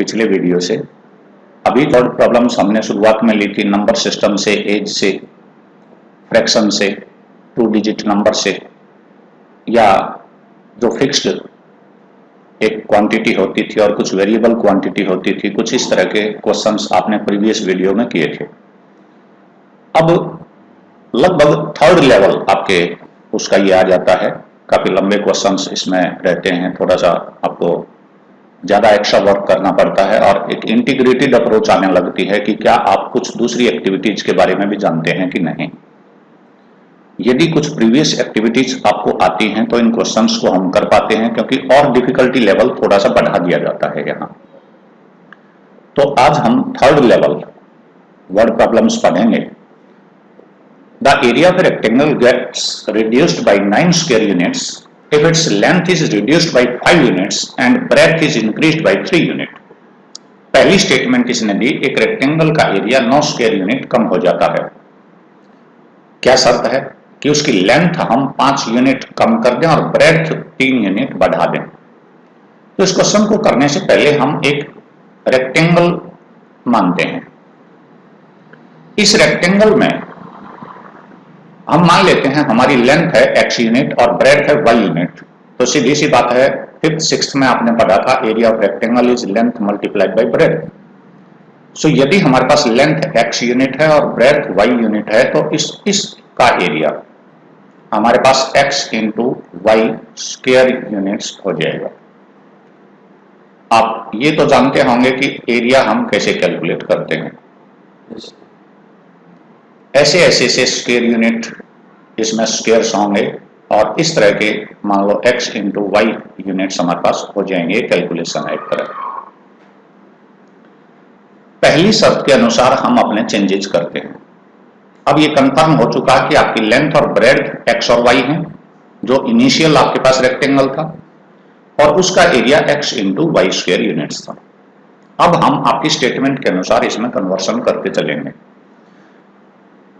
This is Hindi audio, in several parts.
पिछले वीडियो से। अभी थर्ड प्रॉब्लम्स हमने शुरुआत में ली थी नंबर सिस्टम से, एज से, फ्रैक्शन से, 2 डिजिट नंबर से, या जो फिक्स्ड एक क्वांटिटी होती थी और कुछ वेरिएबल क्वांटिटी होती थी। कुछ इस तरह के क्वेश्चंस आपने प्रीवियस वीडियो में किए थे। अब लगभग थर्ड लेवल आपके उसका ये आ जाता है। काफी लंबे क्वेश्चंस इसमें रहते हैं, थोड़ा सा आपको ज्यादा एक्स्ट्रा वर्क करना पड़ता है और एक इंटीग्रेटेड अप्रोच आने लगती है कि क्या आप कुछ दूसरी एक्टिविटीज के बारे में भी जानते हैं कि नहीं। यदि कुछ प्रीवियस एक्टिविटीज आपको आती हैं तो इन क्वेश्चंस को हम कर पाते हैं, क्योंकि और डिफिकल्टी लेवल थोड़ा सा बढ़ा दिया जाता है यहाँ। तो आज हम थर्ड लेवल वर्ड प्रॉब्लम्स पढ़ेंगे। The area of a rectangle gets reduced by 9 square units if its length is reduced by 5 units and breadth is increased by 3 unit। पहली स्टेटमेंट इसने दी, एक रेक्टेंगल का एरिया 9 स्क्वायर यूनिट कम हो जाता है। क्या शर्त है कि उसकी लेंथ हम 5 यूनिट कम कर दें और ब्रेड्थ 3 यूनिट बढ़ा दें। तो इस क्वेश्चन को करने से पहले हम एक रेक्टेंगल मानते हैं। इस रेक्टेंगल में हम मान लेते हैं हमारी लेंथ है x यूनिट और ब्रेड्थ है y यूनिट। तो सीधी सी बात है, 5th 6th में आपने पढ़ा था area of rectangle is length multiplied by breadth. So यदि हमारे पास लेंथ x यूनिट है और ब्रेड्थ y यूनिट है तो इसका एरिया हमारे पास x into y square units हो जाएगा। आप ये तो जानते होंगे कि एरिया हम कैसे कैलकुलेट करते हैं। ऐसे ऐसे से स्क्वायर यूनिट इसमें स्क्वायर्स होंगे और इस तरह के मान लो x इंटू वाई यूनिट्स हमारे पास हो जाएंगे। कैलकुलेशन है एक तरह। पहली शर्त के अनुसार हम अपने चेंजेस करते हैं। अब ये कंफर्म हो चुका कि आपकी लेंथ और ब्रेड्थ x और y है, जो इनिशियल आपके पास रेक्टेंगल था, और उसका area x into y square units था। अब हम आपकी स्टेटमेंट के अनुसार इसमें कन्वर्शन करके चलेंगे।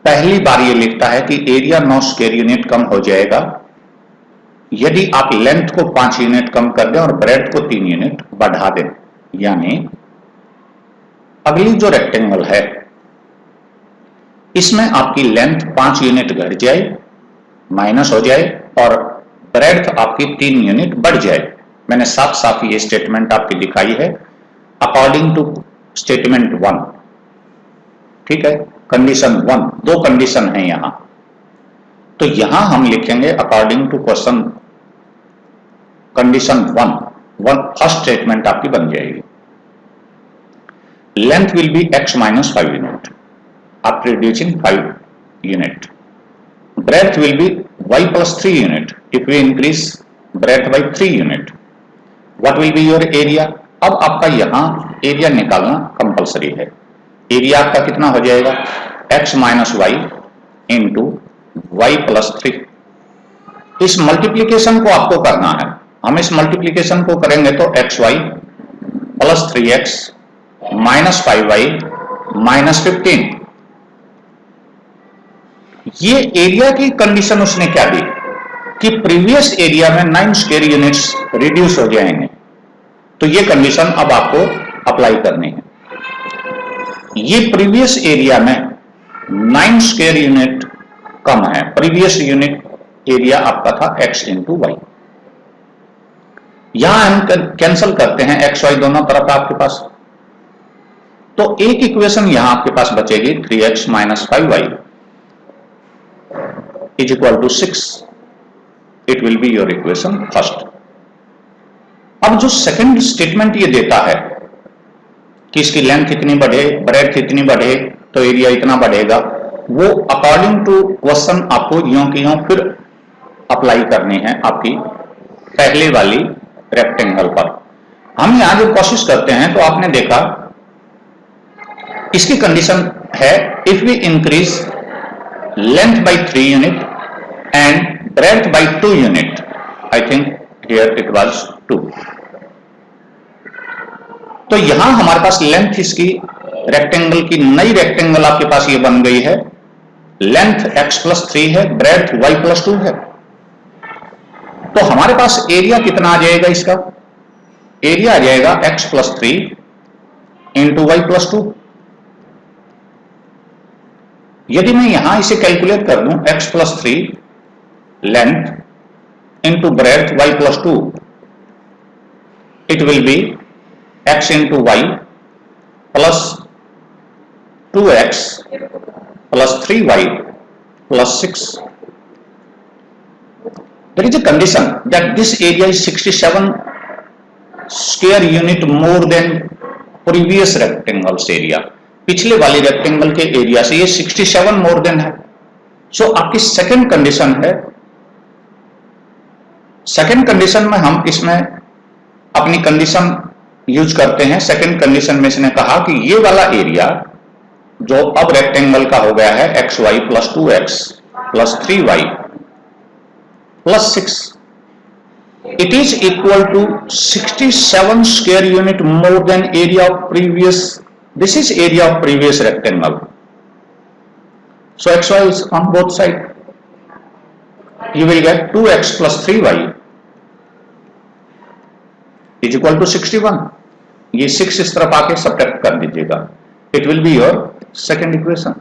पहली बार ये लिखता है कि एरिया 9 स्क्वायर यूनिट कम हो जाएगा यदि आप लेंथ को 5 यूनिट कम कर दें और ब्रेड्थ को 3 यूनिट बढ़ा दें। यानी अगली जो रेक्टेंगल है इसमें आपकी लेंथ 5 यूनिट घट जाए, माइनस हो जाए, और ब्रेड्थ आपकी 3 यूनिट बढ़ जाए। मैंने साफ साफ ये स्टेटमेंट आपकी दिखाई है अकॉर्डिंग टू स्टेटमेंट 1। ठीक है, कंडीशन 1, 2 कंडीशन है यहां। तो यहां हम लिखेंगे according to question condition 1, first statement आपकी बन जाएगी। Length will be x minus 5 unit after reducing 5 unit. Breadth will be y plus 3 unit if we increase breadth by 3 unit. What will be your area. अब आपका यहां एरिया निकालना कंपलसरी है। एरिया आपका कितना हो जाएगा, x minus y into y plus 3। इस मल्टीप्लीकेशन को आपको करना है। हम इस मल्टीप्लीकेशन को करेंगे तो x y plus 3x minus 5y minus 15। ये एरिया की कंडीशन उसने क्या दी कि प्रीवियस एरिया में 9 स्क्वायर यूनिट्स रिड्यूस हो जाएंगे। तो ये कंडीशन अब आपको अप्लाई करनी है। ये प्रीवियस एरिया में 9 स्क्वायर यूनिट कम है। प्रीवियस यूनिट एरिया आपका था x इंटू वाई। यहां हम कैंसिल करते हैं x y दोनों तरफ आपके पास। तो एक इक्वेशन यहां आपके पास बचेगी 3x minus 5y is equal to 6। It will be your equation first. अब जो सेकंड स्टेटमेंट ये देता है कि इसकी लेंथ इतनी बढ़े, ब्रेड्थ इतनी बढ़े तो एरिया इतना बढ़ेगा, वो अकॉर्डिंग टू क्वेश्चन आपको यों की यों फिर अप्लाई करनी है आपकी पहले वाली रेक्टेंगल पर। हम यहां जो कोशिश करते हैं तो आपने देखा इसकी कंडीशन है if we increase length by 3 unit and breadth by 2 unit. I think here it was 2। तो यहां हमारे पास लेंथ इसकी रेक्टेंगल की नई रेक्टेंगल आपके पास ये बन गई है। लेंथ x प्लस 3 है, ब्रेड्थ y प्लस 2 है। तो हमारे पास एरिया कितना आ जाएगा इसका, एरिया आ जाएगा x plus 3 into y plus 2। यदि मैं यहां इसे कैलकुलेट कर दूं x plus 3 length into breadth y plus 2, it will be x into y plus 2x plus 3y plus 6. There is a condition that this area is 67 square unit more than previous rectangle's area. पिछले वाले रेक्टेंगल के एरिया से ये 67 मोर देन है। सो आपकी सेकंड कंडीशन है। सेकंड कंडीशन में हम इसमें अपनी कंडीशन यूज करते हैं। सेकंड कंडीशन में इसने कहा कि ये वाला एरिया जो अब रेक्टेंगल का हो गया है x y plus 2x plus 3y plus 6, it is equal to 67 square unit more than area of previous, this is area of previous rectangle. So x y is on both side, you will get 2x plus 3y is equal to 61। ये 6 इस तरफ आके सब्ट्रैक्ट कर दीजिएगा, it will be your second equation.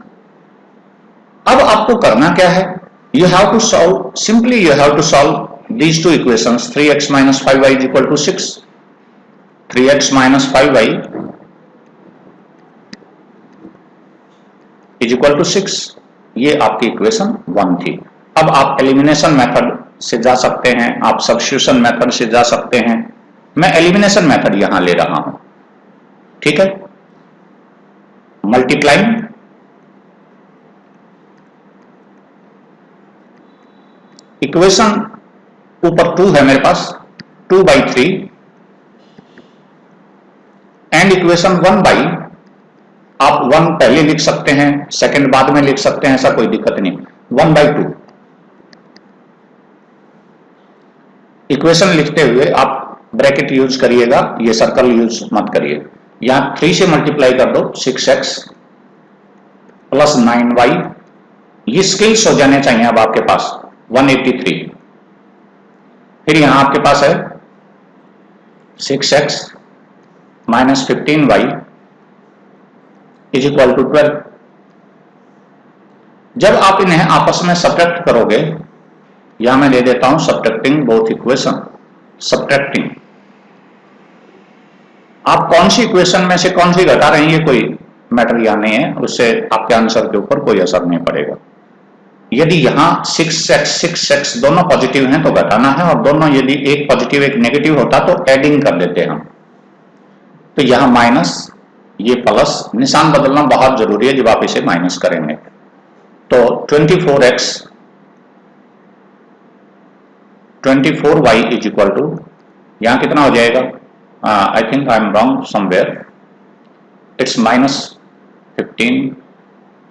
अब आपको करना क्या है, you have to solve, simply you have to solve these two equations. 3x minus 5y is equal to 6, 3x minus 5y is equal to 6। ये आपकी इक्वेशन 1 थी। अब आप एलिमिनेशन मेथड से जा सकते हैं, आप सब्स्टिट्यूशन मेथड से जा सकते हैं। मैं एलिमिनेशन मेथड यहां ले रहा हूं, ठीक है। मल्टीप्लाइंग इक्वेशन ऊपर 2 है मेरे पास, 2/3 एंड इक्वेशन 1/, आप 1 पहले लिख सकते हैं, सेकंड बाद में लिख सकते हैं, ऐसा कोई दिक्कत नहीं। 1/2 इक्वेशन लिखते हुए आप ब्रैकेट यूज करिएगा, ये सर्कल यूज मत करिए। यहां 3 से मल्टीप्लाई कर दो, 6x प्लस 9y, ये स्केल्स हो जाने चाहिए अब आपके पास 183। फिर यहां आपके पास है 6x minus 15y is equal to 12। जब आप इन्हें आपस में सब्ट्रैक्ट करोगे, यहां मैं दे देता हूं सब्ट्रैक्टिंग बोथ इक्वेशन, सब्ट्रैक्टिंग। आप कौन सी इक्वेशन में से कौन सी घटा रहे हैं ये कोई मैटर यहां नहीं है, उससे आपके आंसर के ऊपर कोई असर नहीं पड़ेगा। यदि यहां 6x दोनों पॉजिटिव हैं तो घटाना है, और दोनों यदि एक पॉजिटिव एक नेगेटिव होता तो एडिंग कर देते हम। तो यहां माइनस, ये प्लस, निशान बदलना बहुत जरूरी है जब आप इसे माइनस करेंगे। तो 24y इज इक्वल टू, यहां कितना हो जाएगा, I think I am wrong somewhere, it's minus 15,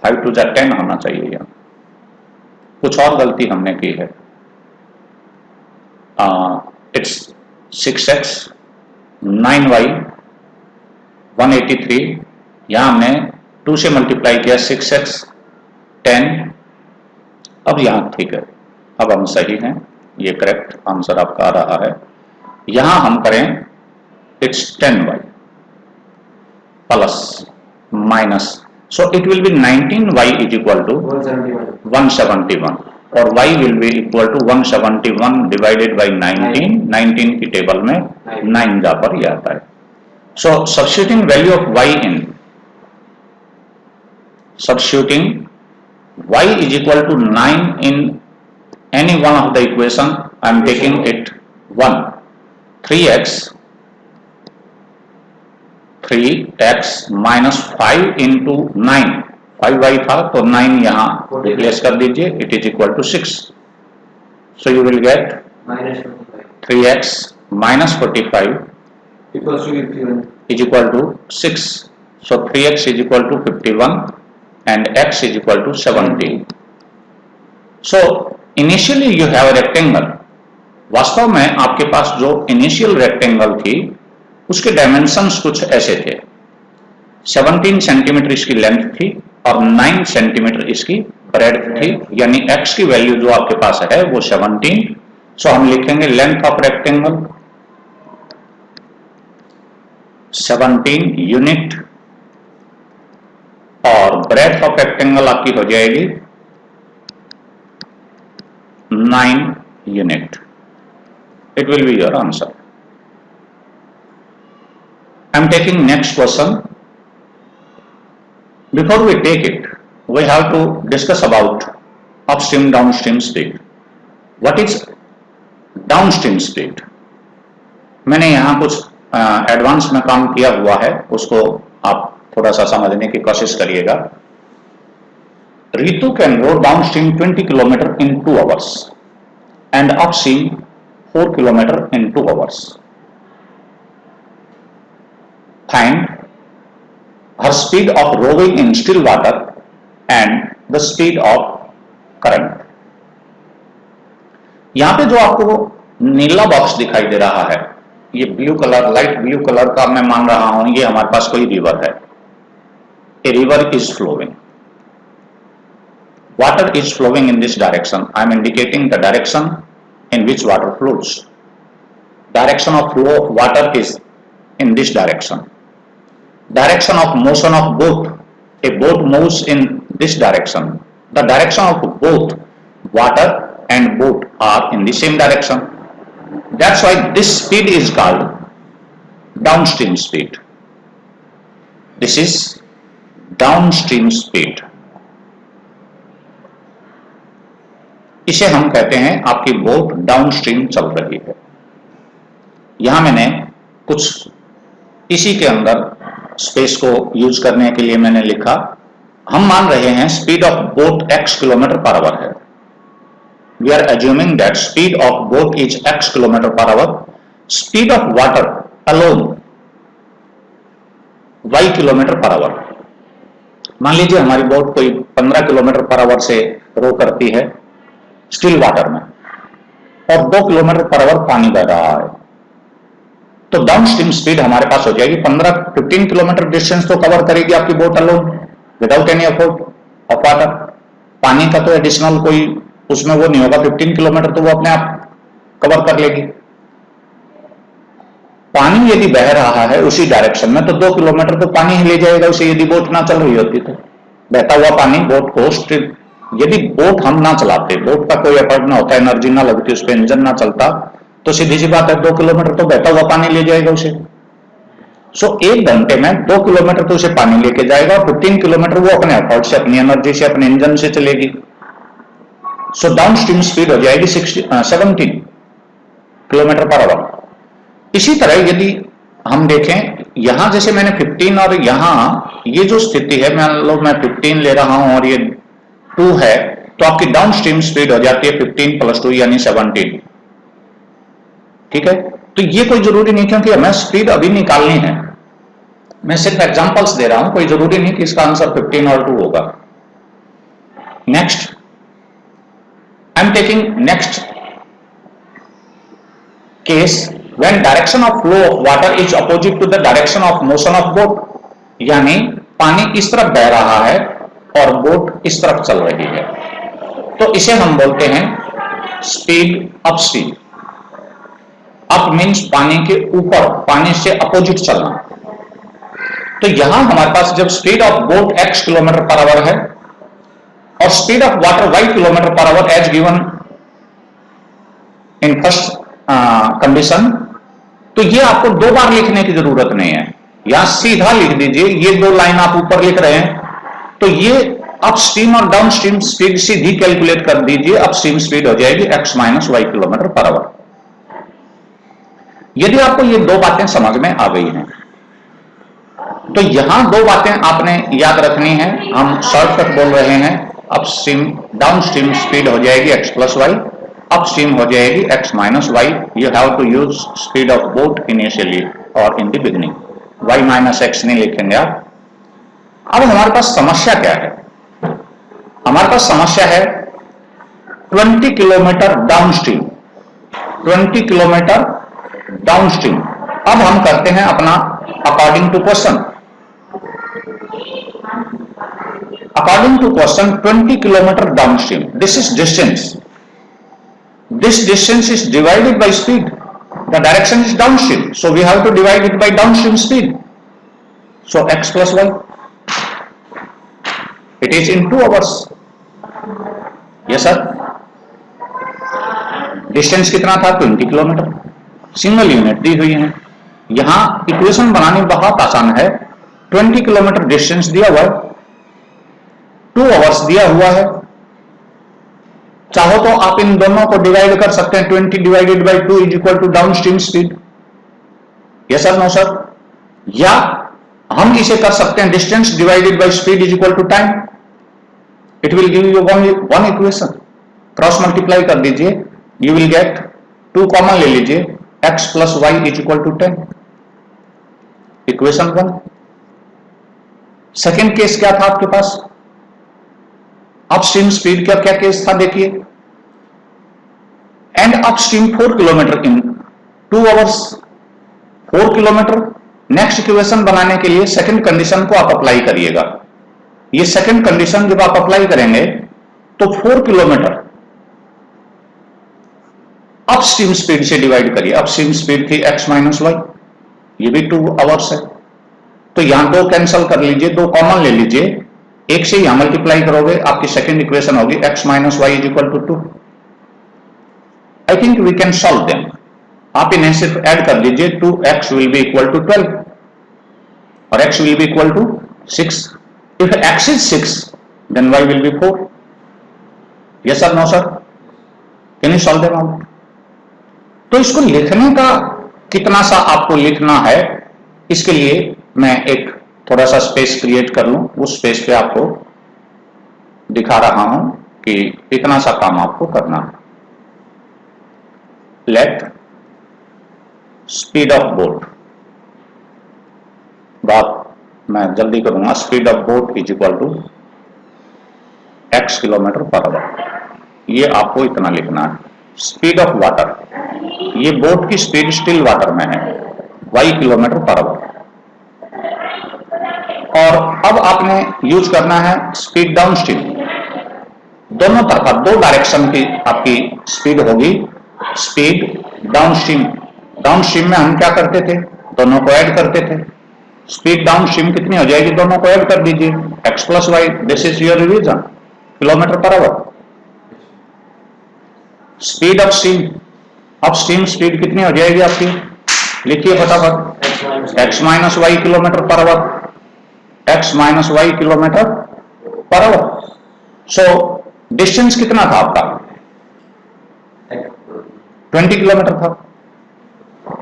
5 to 10 होना चाहिए। यहाँ कुछ और गलती हमने की है। It's 6x 9y 183, यहाँ हमने 2 से मल्टीप्लाई किया, 6x 10। अब यहाँ ठीक है, अब हम सही हैं, ये करेक्ट आंसर आपका आ रहा है। यहां हम करें it's 10y plus minus, so it will be 19y is equal to 171, और y will be equal to 171 divided by 19, 19 की टेबल में 9 जा पर ये आता है। so substituting value of y in, substituting y is equal to 9 in any one of the equation, I am taking it 1, 3x minus 5 into 9, 5y था तो 9 यहां रिप्लेस कर दीजिए, it is equal to 6। So you will get 3x minus 45 is equal to 6। So 3x is equal to 51 and x is equal to 70। So initially you have rectangle, वास्तव में आपके पास जो इनिशियल रेक्टेंगल थी उसके डायमेंशंस कुछ ऐसे थे। 17 सेंटीमीटर इसकी लेंथ थी और 9 सेंटीमीटर इसकी ब्रेड्थ थी, यानी x की वैल्यू जो आपके पास है वो 17। सो हम लिखेंगे लेंथ ऑफ रेक्टेंगल 17 यूनिट और ब्रेड्थ ऑफ रेक्टेंगल आपकी हो जाएगी 9 unit. It will be your answer. I am taking next question. Before we take it, we have to discuss about upstream downstream speed. What is downstream speed? मैंने यहाँ कुछ एडवांस में काम किया हुआ है, उसको आप थोड़ा सा समझने की कोशिश करिएगा. Ritu can go downstream 20 km in 2 hours and upstream 4 km in 2 hours. Find her speed of rowing in still water and the speed of current. यहां पे जो आपको नीला बॉक्स दिखाई दे रहा है, ये blue colour, light blue colour का मैं मान रहा हूं, ये हमारे पास कोई रिवर है. A river is flowing. Water is flowing in this direction. I am indicating the direction in which water flows. Direction of flow of water is in this direction. Direction of motion of boat, a boat moves in this direction. The direction of both water and boat are in the same direction. That's why this speed is called downstream speed. This is downstream speed. इसे हम कहते हैं आपकी बोट डाउनस्ट्रीम चल रही है. यहां मैंने कुछ इसी के अंदर स्पेस को यूज करने के लिए मैंने लिखा, हम मान रहे हैं speed of boat x kilometre per hour है. We are assuming that speed of boat is x kilometre per hour. Speed of water alone y kilometre per hour. मान लीजिए हमारी बोट कोई 15 किलोमीटर पर आवर से रो करती है स्टिल वाटर में और 2 किलोमीटर पर आवर पानी बह रहा है, तो डाउनस्ट्रीम स्पीड हमारे पास हो जाएगी 15 किलोमीटर डिस्टेंस तो कवर करेगी आपकी boat alone without any effort of water. पानी का तो एडिशनल कोई उसमें वो नहीं होगा. 15 किलोमीटर तो वो अपने आप कवर कर लेगी. पानी यदि बह रहा है उसी डायरेक्शन में तो 2 किलोमीटर तो पानी ही ले जाएगा उसे, यदि बोट ना चल रही होती तो. बहता हुआ पानी बोट को, यदि बोट हम ना चलाते, बोट का कोई एफर्ट ना होता, एनर्जी ना लगती, उस पर इंजन ना चलता, तो सीधी सी बात है 2 किलोमीटर तो बहता हुआ पानी ले जाएगा उसे. सो 1 घंटे में 2 किलोमीटर तो उसे पानी लेके जाएगा और 15 किलोमीटर वो अपने एफर्ट से, अपनी एनर्जी से, अपने इंजन से चलेगी. सो डाउनस्ट्रीम स्पीड हो जाएगी 17 किलोमीटर पर आवर. इसी तरह यदि हम देखें, यहां जैसे मैंने 15 और यहां ये जो स्थिति है, मान लो मैं 15 ले रहा हूं और ये 2 है, तो आपकी डाउनस्ट्रीम स्पीड हो जाती है 15 + 2 यानी 17. ठीक है, तो ये कोई जरूरी नहीं क्योंकि हमें स्पीड अभी निकालनी है, मैं सिर्फ एग्जांपल्स दे रहा हूं, कोई जरूरी नहीं कि इसका आंसर 15 और 2 होगा. Next I am taking next case when direction of flow of water is opposite to the direction of motion of boat. यानी पानी इस तरफ बह रहा है और बोट इस तरफ चल रही है, तो इसे हम बोलते हैं स्पीड अपस्ट्रीम. अप मीन्स पानी के ऊपर, पानी से अपोजिट चलना. तो यहां हमारे पास जब speed of boat x kilometre per hour है और speed of water y kilometre per hour as given in first condition, तो ये आपको 2 बार लिखने की जरूरत नहीं है, यहां सीधा लिख दीजिए. ये 2 लाइन आप ऊपर लिख रहे हैं तो ये अपस्ट्रीम और डाउनस्ट्रीम स्पीड सीधी कैलकुलेट कर दीजिए. अपस्ट्रीम स्पीड हो जाएगी x - y kilometre per our. यदि आपको ये 2 बातें समझ में आ गई हैं तो यहां 2 बातें आपने याद रखनी है. हम शॉर्टकट बोल रहे हैं. अपस्ट्रीम डाउनस्ट्रीम स्पीड हो जाएगी x + y, अपस्ट्रीम हो जाएगी x - y. You have to use speed of boat initially और in the beginning. y - x नहीं लिखेंगे आप. अब हमारे पास समस्या क्या है? हमारे पास समस्या है 20 किलोमीटर डाउनस्ट्रीम, 20 किलोमीटर डाउनस्ट्रीम. अब हम करते हैं अपना according to question. According to question 20 kilometre downstream, this is distance. This distance is divided by speed. The direction is downstream, so we have to divide it by downstream speed. So x + y. It is in 2 hours. Yes sir. Distance कितना था? 20 किलोमीटर. सिंगल यूनिट दी हुई है. यहां इक्वेशन बनानी बहुत आसान है. 20 किलोमीटर डिस्टेंस दिया हुआ है, 2 आवर्स दिया हुआ है. चाहो तो आप इन दोनों को डिवाइड कर सकते हैं. 20 divided by 2 is equal to downstream speed. Yes sir, no sir. या हम इसे कर सकते हैं distance divided by speed is equal to time. It will give you one equation. Cross multiply कर दीजिए, यू विल गेट 2 कॉमन ले लीजिए, x plus y is equal to 10. Equation 1. Second case क्या था आपके पास? अपस्ट्रीम स्पीड का क्या केस था देखिए. And upstream 4 kilometre in 2 hours. 4 kilometre. Next equation बनाने के लिए सेकंड कंडीशन को आप अप्लाई करिएगा. ये सेकंड कंडीशन जब आप अप्लाई करेंगे तो 4 किलोमीटर अपस्ट्रीम स्पीड से डिवाइड करिए. अपस्ट्रीम स्पीड थी x माइनस वाई, ये भी 2 आवर्स है. तो यहां 2 कैंसिल कर लीजिए, 2 कॉमन ले लीजिए, एक से यहां मल्टीप्लाई करोगे, आपकी सेकंड इक्वेशन होगी x minus y is equal to 2. I think we can solve them. आप इन्हें सिर्फ ऐड कर दीजिए. 2x will be equal to 12 और x will be equal to 6. If x is 6 then y will be 4. Yes sir, no sir. Can you solve them out? तो इसको लिखने का कितना सा आपको लिखना है, इसके लिए मैं एक थोड़ा सा स्पेस क्रिएट कर लूं. उस स्पेस पे आपको दिखा रहा हूं कि इतना सा काम आपको करना है. लेट स्पीड ऑफ बोट, बात मैं जल्दी करूंगा. Speed of boat is equal to x kilometre per hour. ये आपको इतना लिखना है. स्पीड ऑफ वाटर, ये बोट की स्पीड स्टिल वाटर में है, y किलोमीटर पर आवर. और अब आपने यूज करना है स्पीड डाउन स्ट्रीम. दोनों तरफा 2 डायरेक्शन की आपकी स्पीड होगी. Speed down stream. Down stream में हम क्या करते थे? दोनों को ऐड करते थे. स्पीड डाउन स्ट्रीम कितनी हो जाएगी? दोनों को ऐड कर दीजिए, x plus y. This is your revision. Kilometre per hour. Speed of stream, अब स्ट्रीम स्पीड कितनी हो जाएगी आपकी? लिखिए फटाफट. x minus y kilometre per hour. x minus y kilometre per hour. So distance कितना था आपका? 20 किलोमीटर था.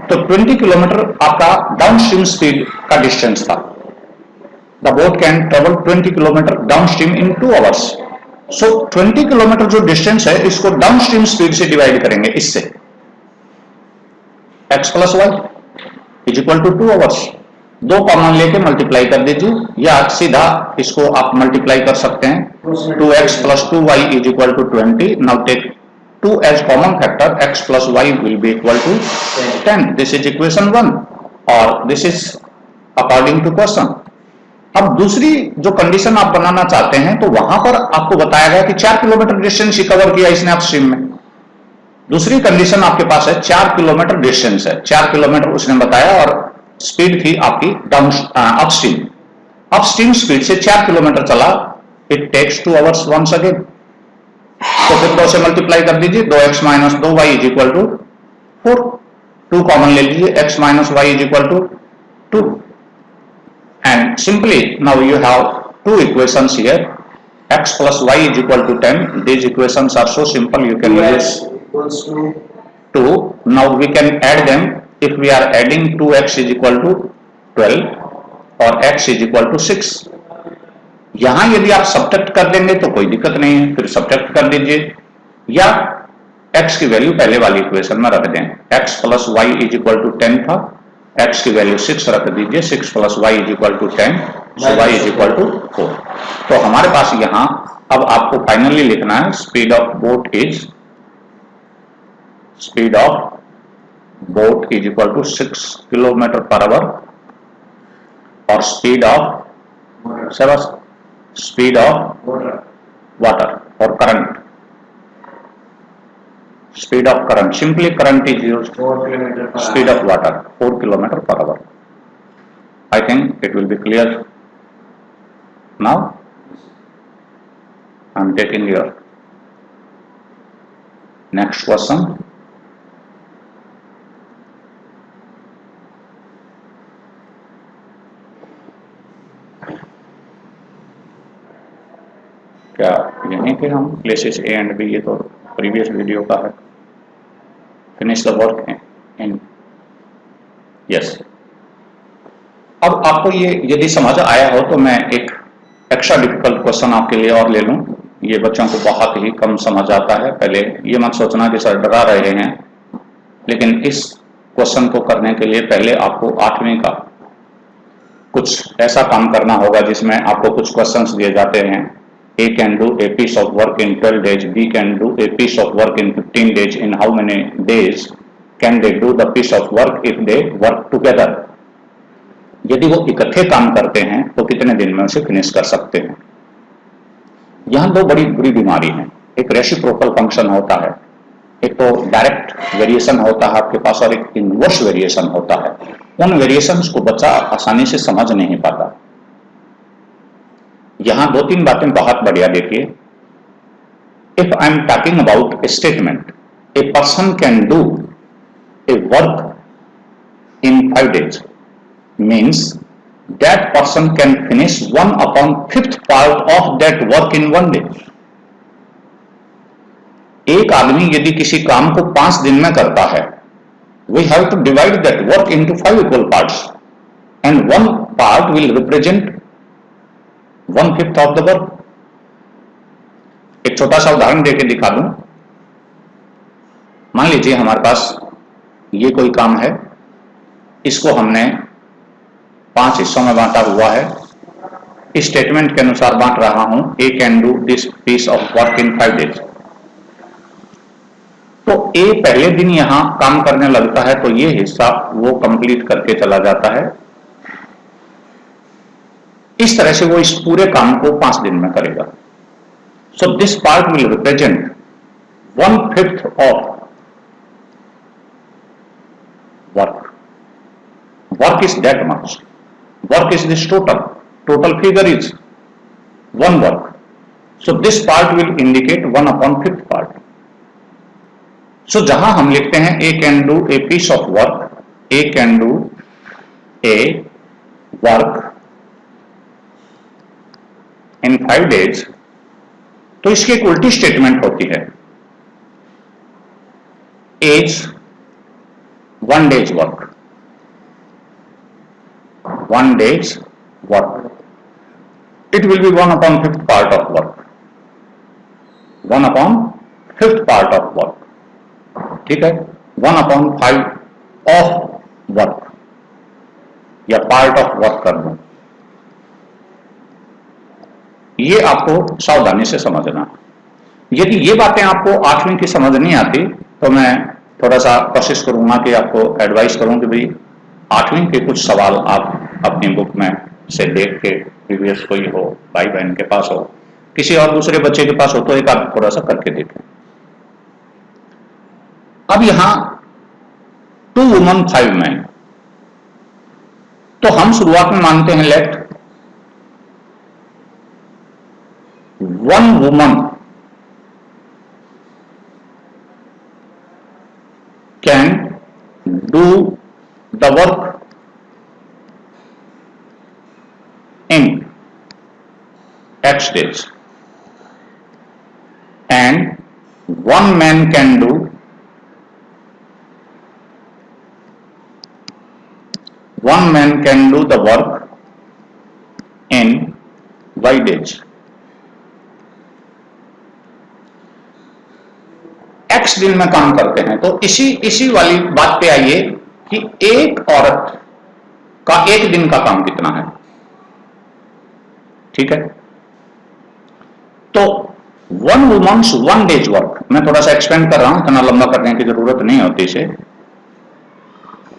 तो 20 किलोमीटर आपका डाउन स्ट्रीम स्पीड का डिस्टेंस था. The boat can travel 20 kilometre downstream in 2 hours. So 20 kilometre जो डिस्टेंस है, इसको डाउन स्ट्रीम स्पीड से डिवाइड करेंगे. इससे x plus y is equal to 2 hours. 2 common लेके मल्टीप्लाई कर दीजिए, या सीधा इसको आप मल्टीप्लाई कर सकते हैं. 2x plus 2y is equal to 20. Now take 2 as common factor. X plus y will be equal to 10. This is equation 1 or this is according to question. अब दूसरी जो कंडीशन आप बनाना चाहते हैं, तो वहां पर आपको बताया गया कि 4 किलोमीटर डिस्टेंस ही कवर किया इसने अपस्ट्रीम में. दूसरी कंडीशन आपके पास है 4 किलोमीटर डिस्टेंस है. 4 किलोमीटर उसने बताया और स्पीड थी आपकी डाउन अपस्ट्रीम. अपस्ट्रीम स्पीड से 4 किलोमीटर चला. It takes 2 hours once again. तो फिर 2 से मल्टीप्लाई कर दीजिए. 2x minus 2y is equal to 4. 2 common ले लीजिए. x minus y is equal to 2. And simply now you have 2 equations here. x plus y is equal to 10. These equations are so simple, you can use 2. Now we can add them. If we are adding 2x is equal to 12 और x इज इक्वल टू 6. यहां यदि आप सब्ट्रैक्ट कर देंगे तो कोई दिक्कत नहीं है, फिर सब्ट्रैक्ट कर दीजिए, या x की वैल्यू पहले वाली इक्वेशन में रख दें. x plus y is equal to 10 था, x की वैल्यू 6 रख दीजिए. 6 plus y is equal to 10, so y is equal to 4. तो हमारे पास यहां अब आपको फाइनली लिखना है speed of boat is equal to 6 kilometre per hour और स्पीड ऑफ वाटर और current. Speed of current, simply current is used. Speed of water 4 kilometre per hour. I think it will be clear now. I am taking your next question. क्या यहीं पे हम प्लेसेस ए एंड बी, ये तो प्रीवियस वीडियो का है। Finish the work in yes. अब आपको ये यदि समझ आया हो तो मैं एक एक्स्ट्रा डिफिकल्ट क्वेश्चन आपके लिए और ले लूं। ये बच्चों को बहुत ही कम समझ आता है। पहले ये मत सोचना कि सर डरा रहे हैं, लेकिन इस क्वेश्चन को करने के लिए पहले आपको 8वीं का कुछ ऐसा काम करना होगा जिसमें आपको कुछ क्वेश्चंस दिए जाते हैं। A can do a piece of work in 12 days, B can do a piece of work in 15 days. In how many days can they do the piece of work if they work together? यदि वो इकट्ठे काम करते हैं तो कितने दिन में उसे फिनिश कर सकते हैं। यहां दो बड़ी बुरी बीमारी है। एक रेसिप्रोकल फंक्शन होता है, एक तो डायरेक्ट वेरिएशन होता है आपके पास, और एक इनवर्स वेरिएशन होता है। उन वेरिएशंस को बच्चा आसानी से समझ नहीं पाता। यहां 2-3 बातें बहुत बढ़िया देखिए। If I am talking about A statement, a person can do a work in 5 days means that person can finish 1/5 part of that work in 1 day. एक आदमी यदि किसी काम को 5 दिन में करता है, we have to divide that work into 5 equal parts and one part will represent 1/5 of the work. एक छोटा सा उदाहरण देके दिखा दूं। मान लीजिए हमारे पास ये कोई काम है, इसको हमने 5 हिस्सों में बांटा हुआ है। इस स्टेटमेंट के अनुसार बांट रहा हूं, A can do this piece of work in 5 days। तो ए पहले दिन यहां काम करने लगता है तो ये हिस्सा वो कंप्लीट करके चला जाता है। इस तरह से वो इस पूरे काम को 5 दिन में करेगा। So this part will represent 1/5 of work. Work is that much. Work is this total. Total figure is 1 work. So this part will indicate 1/5 part. So जहां हम लिखते हैं A can do a piece of work, A can do a work in 5 days, तो इसकी एक उल्टी स्टेटमेंट होती है, is 1 day's work. 1 day's work. It will be 1/5 part of work. 1/5 part of work. ठीक है, 1/5 of work या part of work कर दूं। ये आपको सावधानी से समझना। यदि ये बातें आपको 8वीं की समझ नहीं आती तो मैं थोड़ा सा कोशिश करूंगा कि आपको एडवाइस करूं कि भाई 8वीं के कुछ सवाल आप अपनी बुक में से देख के, प्रीवियस कोई हो, भाई बहन के पास हो, किसी और दूसरे बच्चे के पास हो, तो एक आप थोड़ा सा करके देखें। अब यहां 2 women 5 men, तो हम शुरुआत में मानते हैं late 1 woman can do the work in X days and 1 man can do the work in Y days. X दिन में काम करते हैं, तो इसी वाली बात पे आइए कि एक औरत का एक दिन का काम कितना है। ठीक है, तो 1 woman's 1 day's work, मैं थोड़ा सा एक्सपेंड कर रहा हूं, इतना लंबा करने की जरूरत नहीं होती इसे।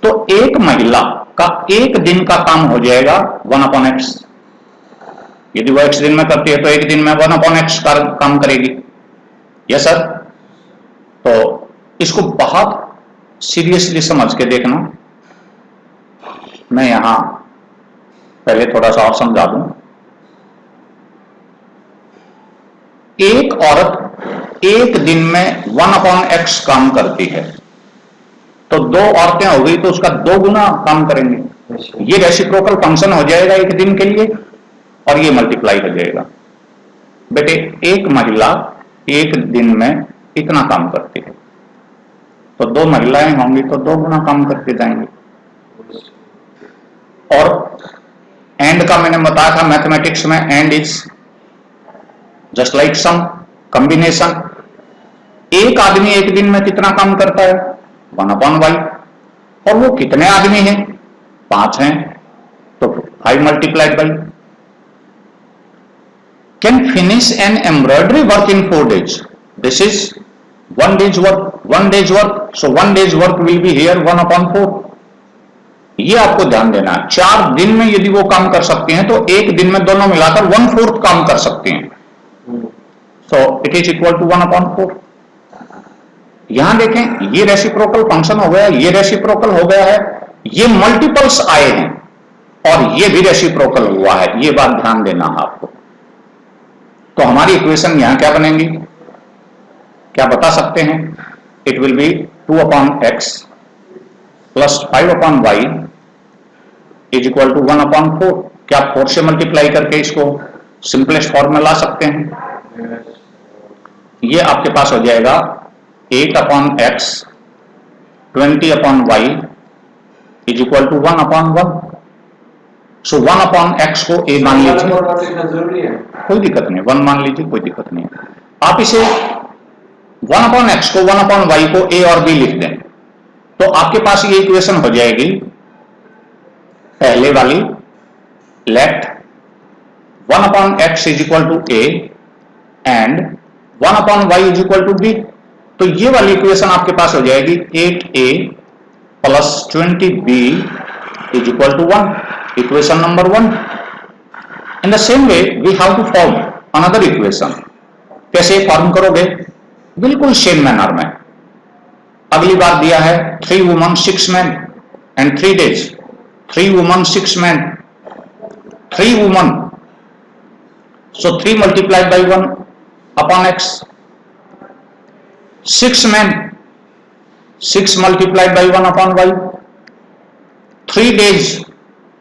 तो एक महिला का एक दिन का काम हो जाएगा 1/x। यदि वो x दिन में करती है तो एक दिन में 1/x का काम करेगी। Yes sir. तो इसको बहुत सीरियसली समझ के देखना। मैं यहां पहले थोड़ा सा और समझा दूं। एक औरत एक दिन में 1/x काम करती है, तो दो औरतें हो गई तो उसका 2 गुना काम करेंगे। ये रेसिप्रोकल फंक्शन हो जाएगा एक दिन के लिए और ये मल्टीप्लाई हो जाएगा। बेटे एक महिला एक दिन में इतना काम करती है, तो 2 महिलाएं होंगी तो 2 गुना काम करके जाएंगे। और एंड का मैंने बताया था मैथमेटिक्स में, and is just like some, combination. एक आदमी एक दिन में कितना काम करता है? 1/y। और वो कितने आदमी हैं? 5 हैं, तो 5 multiplied by. Can finish an embroidery work in 4 days। This is 1 day's work, 1 day's work, so 1 day's work will be here 1/4। ये आपको ध्यान देना है। 4 दिन में यदि वो काम कर सकते हैं तो एक दिन में दोनों मिलाकर 1/4 काम कर सकते हैं। So it is equal to 1/4। यहां देखें, ये रेसिप्रोकल फंक्शन हो गया, ये रेसिप्रोकल हो गया है, ये मल्टीपल्स आए हैं और ये भी रेसिप्रोकल हुआ है। ये बात ध्यान देना है आपको। तो हमारी इक्वेशन यहां क्या बनेंगी, क्या बता सकते हैं? It will be 2/x plus 5/y is equal to 1/4। क्या 4 से मल्टीप्लाई करके इसको सिंपलेस्ट फॉर्म में ला सकते हैं? ये आपके पास हो जाएगा 8/x 20/y is equal to 1/1। So 1/x को a मान लीजिए, कोई दिक्कत नहीं, 1 मान लीजिए, कोई दिक्कत नहीं। आप इसे 1/x को 1/y को a और b लिख दें तो आपके पास ये इक्वेशन हो जाएगी पहले वाली, let 1/x is equal to a and 1/y is equal to b। तो ये वाली इक्वेशन आपके पास हो जाएगी 8a plus 20b is equal to 1, equation number 1। In the same way we have to form another equation. कैसे फॉर्म करोगे? बिल्कुल सेम मैनर में। अगली बार दिया है 3 woman 6 men and 3 days। 3 woman 6 men, 3 woman, so 3 multiplied by 1/x। 6 men, 6 multiplied by 1/y। 3 days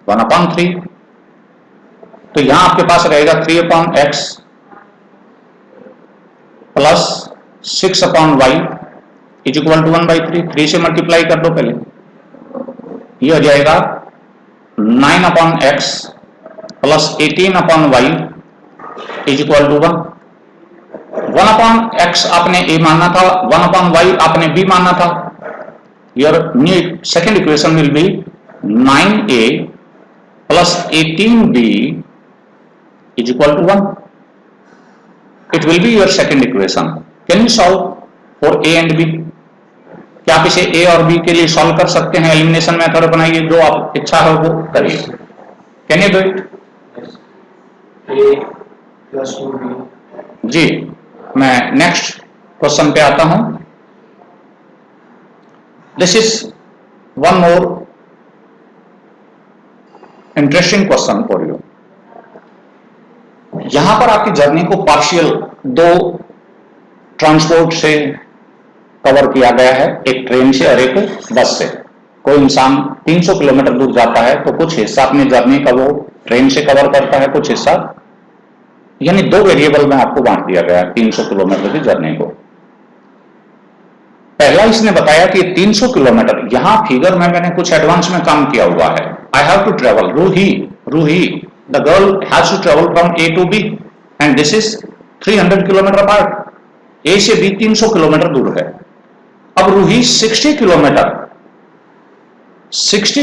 1/3। तो यहां आपके पास रहेगा 3/x plus 6/y is equal to 1/3। 3 से मल्टीप्लाई कर दो पहले, ये हो जाएगा 9/x plus 18/y is equal to 1। 1/x आपने a मानना था, 1/y आपने b मानना था। Your new second equation will be 9a plus 18b is equal to 1। It will be your second equation. Can you solve for a and b? क्या आप इसे a और b के लिए सॉल्व कर सकते हैं? एलिमिनेशन मेथड बनाइए, जो आप इच्छा हो वो करिए। Can you do it? a plus 2b। जी, मैं नेक्स्ट क्वेश्चन पे आता हूं। This is one more interesting question for you. यहां पर आपकी जर्नी को पार्शियल 2 ट्रांसपोर्ट से कवर किया गया है, एक ट्रेन से और एक बस से। कोई इंसान 300 किलोमीटर दूर जाता है तो कुछ हिस्सा अपनी जर्नी का वो ट्रेन से कवर करता है, कुछ हिस्सा, यानी 2 वेरिएबल में आपको बांट दिया गया है 300 किलोमीटर की जर्नी को। पहला इसने बताया कि 300 किलोमीटर, यहां फिगर में मैंने कुछ एडवांस में काम किया हुआ है। I have to travel, Ruhi the girl has to travel from A to B and this is 300 kilometre apart. A से बी 300 किलोमीटर दूर है। अब रूही 60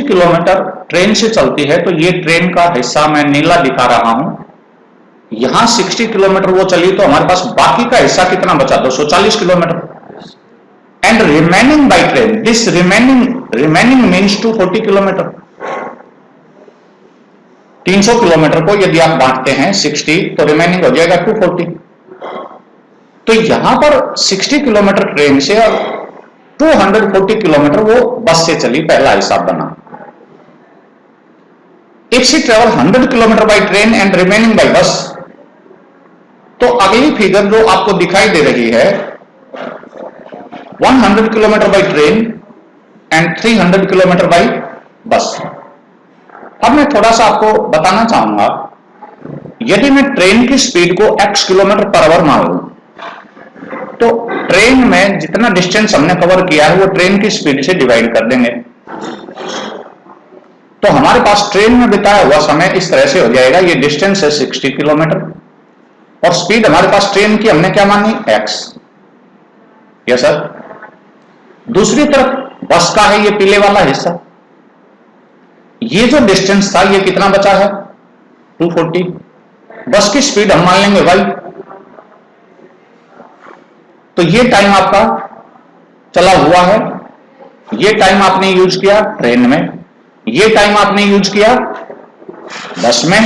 किलोमीटर ट्रेन से चलती है, तो ये ट्रेन का हिस्सा मैं नीला दिखा रहा हूं। यहां 60 किलोमीटर वो चली तो हमारे पास बाकी का हिस्सा कितना बचा? 240 kilometre. And remaining by train, this remaining means 240 kilometre. 300 kilometre को यदि आप बांटते हैं 60 तो रिमेनिंग हो जाएगा 240। तो यहां पर 60 किलोमीटर ट्रेन से और 240 किलोमीटर वो बस से चली, पहला हिसाब बना। If she travel 100 kilometre by train and remaining by bus, तो अगली फिगर जो आपको दिखाई दे रही है 100 kilometre by train and 300 kilometre by bus. अब मैं थोड़ा सा आपको बताना चाहूंगा, यदि मैं ट्रेन की स्पीड को x किलोमीटर पर आवर मान लूं, तो ट्रेन में जितना डिस्टेंस हमने कवर किया है वो ट्रेन की स्पीड से डिवाइड कर देंगे, तो हमारे पास ट्रेन में बिताया हुआ समय इस तरह से हो जाएगा। ये डिस्टेंस है 60 किलोमीटर और स्पीड हमारे पास ट्रेन की हमने क्या मानी, x। Yes sir. दूसरी तरफ बस का है ये पीले वाला हिस्सा, ये जो डिस्टेंस था ये कितना बचा है 240। बस की स्पीड हम मान लेंगे y, तो ये टाइम आपका चला हुआ है, ये टाइम आपने यूज किया ट्रेन में, ये टाइम आपने यूज किया बस में,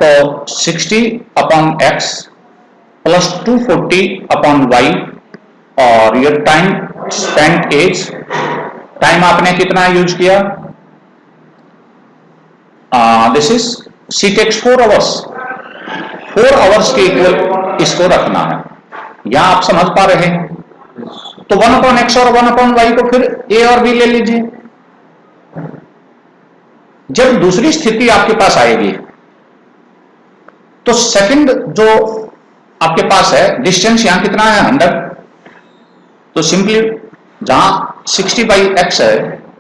तो 60/x प्लस 240/y और ये टाइम स्पेंट एज, टाइम आपने कितना यूज किया, this is C takes 4 hours. 4 hours के इक्वल इसको रखना है, यहां आप समझ पा रहे हैं। तो 1/x और 1/y को फिर a और b ले लीजिए। जब दूसरी स्थिति आपके पास आएगी तो सेकंड जो आपके पास है डिस्टेंस यहां कितना है 100, तो सिंपली जहां 60/x है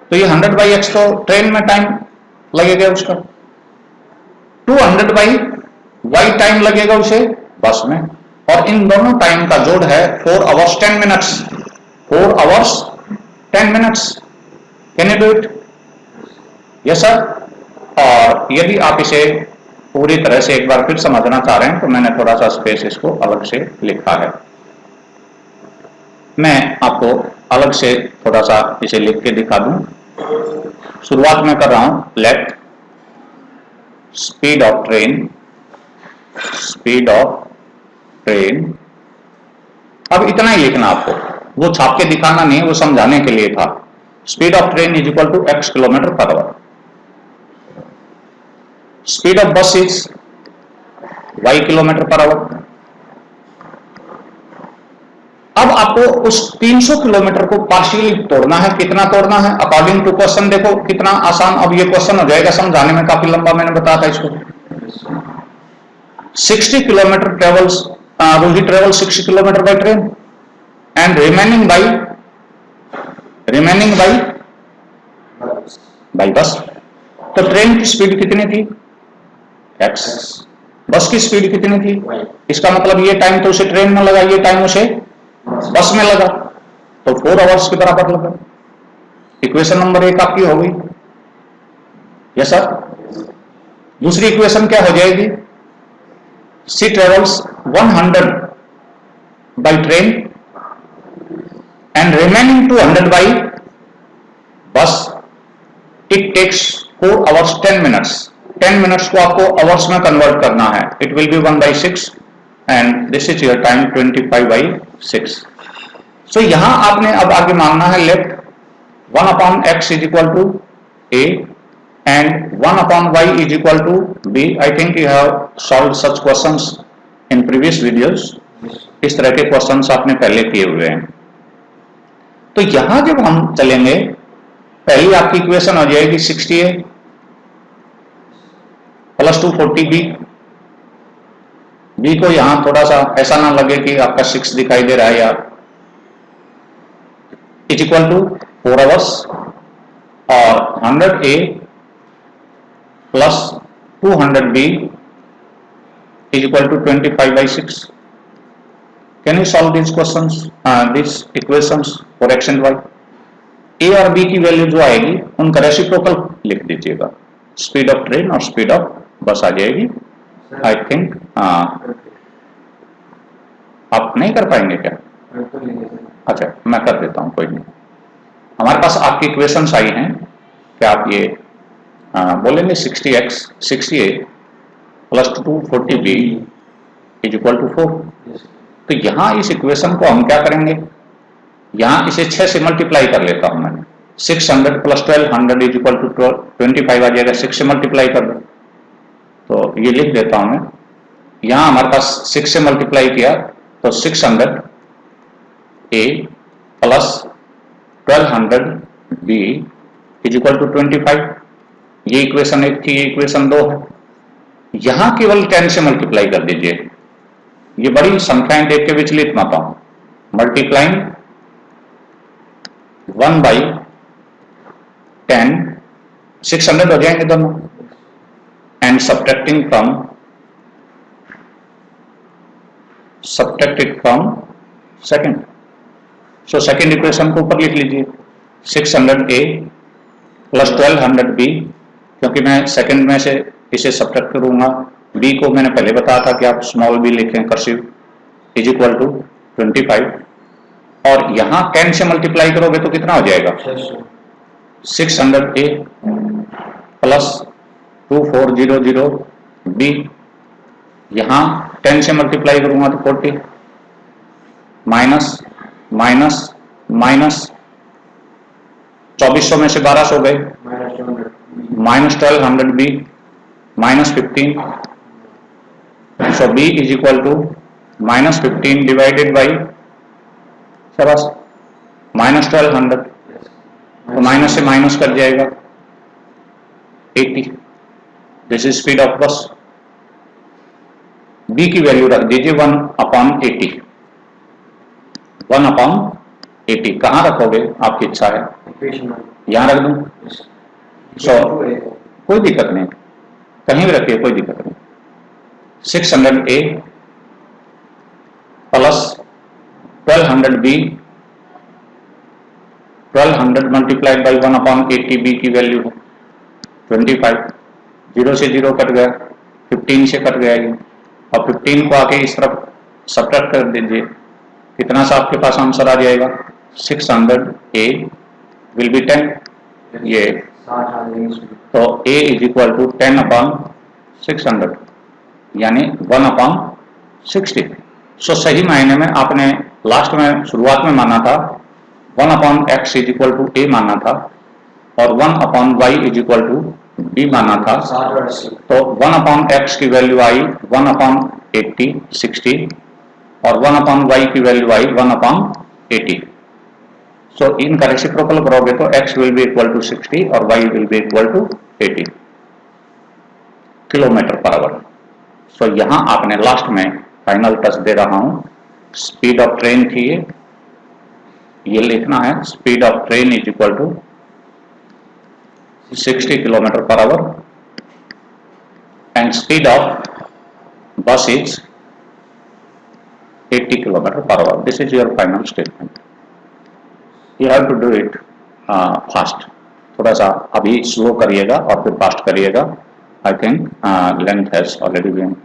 तो ये 100/x तो ट्रेन में टाइम लगेगा उसका, 200/y टाइम लगेगा उसे बस में, और इन दोनों टाइम का जोड़ है 4 hours 10 minutes. 4 hours 10 minutes. Can you do it? Yes sir. और यदि आप इसे पूरी तरह से एक बार फिर समझना चाह रहे हैं तो मैंने थोड़ा सा स्पेस इसको अलग से लिखा है, मैं आपको अलग से थोड़ा सा इसे लिख के दिखा दूं। शुरुआत में कर रहा हूं, let speed of train, speed of train. अब इतना ही लिखना आपको, वो छाप के दिखाना नहीं, वो समझाने के लिए था। Speed of train is equal to x kilometre per hour. Speed of bus is y kilometre per hour. अब आपको उस 300 किलोमीटर को पार्शियली तोड़ना है। कितना तोड़ना है अकॉर्डिंग टू क्वेश्चन, देखो कितना आसान अब ये क्वेश्चन हो जाएगा, समझाने में काफी लंबा मैंने बताया था इसको। 60 किलोमीटर ट्रेवल्स, रोही travel 60 kilometre by train and remaining by bus. तो ट्रेन की स्पीड कितनी थी x, बस की स्पीड कितनी थी, इसका मतलब ये टाइम तो उसे ट्रेन में लगा, ये टाइम उसे बस में लगा, तो 4 आवर्स के बराबर लगा। इक्वेशन नंबर 1 आपकी हो गई। Yes sir. दूसरी इक्वेशन क्या हो जाएगी, she travels 100 by train and remaining 200 by bus, it takes 4 hours 10 minutes. 10 minutes को आपको आवर्स में कन्वर्ट करना है, it will be 1/6 and this is your time 25/6। So यहां आपने अब आगे मानना है left 1/x is equal to a and 1/y is equal to b. I think you have solved such questions in previous videos. इस तरह के क्वेश्चंस आपने पहले किए हुए हैं। तो यहां जब हम चलेंगे, पहली आपकी इक्वेशन हो जाएगी 60a प्लस 240b। b को यहां थोड़ा सा ऐसा ना लगे कि आपका 6 दिखाई दे रहा है यार, इज इक्वल टू 4 आवर्स और 100a plus 200b is equal to 25/6. Can you solve these questions, these equations for x and y? a और b की वैल्यू जो आएगी उनका रेसिप्रोकल लिख दीजिएगा, स्पीड ऑफ ट्रेन और स्पीड ऑफ बस आ जाएगी। आई थिंक आप नहीं कर पाएंगे क्या? अच्छा मैं कर देता हूं, कोई नहीं। हमारे पास आपकी इक्वेशंस आई हैं, क्या आप ये बोलेंगे 60a plus 240b is equal to 4। तो यहां इस इक्वेशन को हम क्या करेंगे, यहां इसे 6 से मल्टीप्लाई कर लेता हूं मैं। 600 प्लस 1200 इज इक्वल टू 25 आ जाएगा, 6 से मल्टीप्लाई कर दो तो ये लिख देता हूं मैं यहां हमारे पास 6 से मल्टीप्लाई किया तो 600 a plus 1200 b is equal to 25। ये इक्वेशन 1 थी, ये इक्वेशन 2 है। यहां केवल 10 से मल्टीप्लाई कर दीजिए। ये बड़ी संख्याएं देख के विचलित मत हो। मल्टीप्लाइंग 1 बाई 10 600 हो जाएंगे दोनों, and subtracting from second. So second equation को ऊपर लिख लीजिए 600 ए प्लस 1200 बी, क्योंकि मैं सेकंड में से इसे सब्ट्रैक्ट करूंगा। बी को मैंने पहले बताया था कि आप स्मॉल बी लिखें कर्सिव, इज इक्वल टू 25। और यहां 10 से मल्टीप्लाई करोगे तो कितना हो जाएगा 600 ए प्लस 2400 बी। यहां 10 से मल्टीप्लाई करूंगा तो 40 माइनस माइनस माइनस 2400 में से 1200 गए, minus 1200 b minus 15। So b is equal to minus 15 divided by बस माइनस 1200, तो माइनस से माइनस कर जाएगा 80। This is speed of bus. B की वैल्यू रख दीजिए 1/80। 1/80 कहां रखोगे आपकी इच्छा है, यहां रख दूं। सो कोई दिक्कत नहीं, कहीं भी रखिए कोई दिक्कत नहीं। 600 a plus 1200 b, 1200 multiplied by 1/80 b की वैल्यू है 25। 0 से 0 कट गया, 15 से कट गया ये, और 15 को आके इस तरफ सब्ट्रैक्ट कर दीजिए, कितना सा आपके पास आंसर आ जाएगा 600 ए विल बी 10। ये तो ए इज इक्वल टू 10/600 यानी 1/60। सो सही मायने में आपने लास्ट में शुरुआत में माना था 1/x इज इक्वल टू ए माना था, और 1/y is equal to be माना था। तो 1/x की वैल्यू आई 1/80 60, और 1/y की वैल्यू आई 1/80। सो इनका रेसिप्रोकल करोगे तो x will be equal to 60 और y will be equal to 80 kilometre per hour. So यहां आपने लास्ट में फाइनल टच दे रहा हूं, स्पीड ऑफ ट्रेन थी ये लिखना है, speed of train is equal to 60 kilometre per hour and speed of bus is 80 kilometre per hour. This is your final statement. You have to do it fast, थोड़ा सा अभी स्लो करिएगा और फिर फास्ट करिएगा। I think length has already been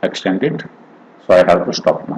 extended, so I have to stop now.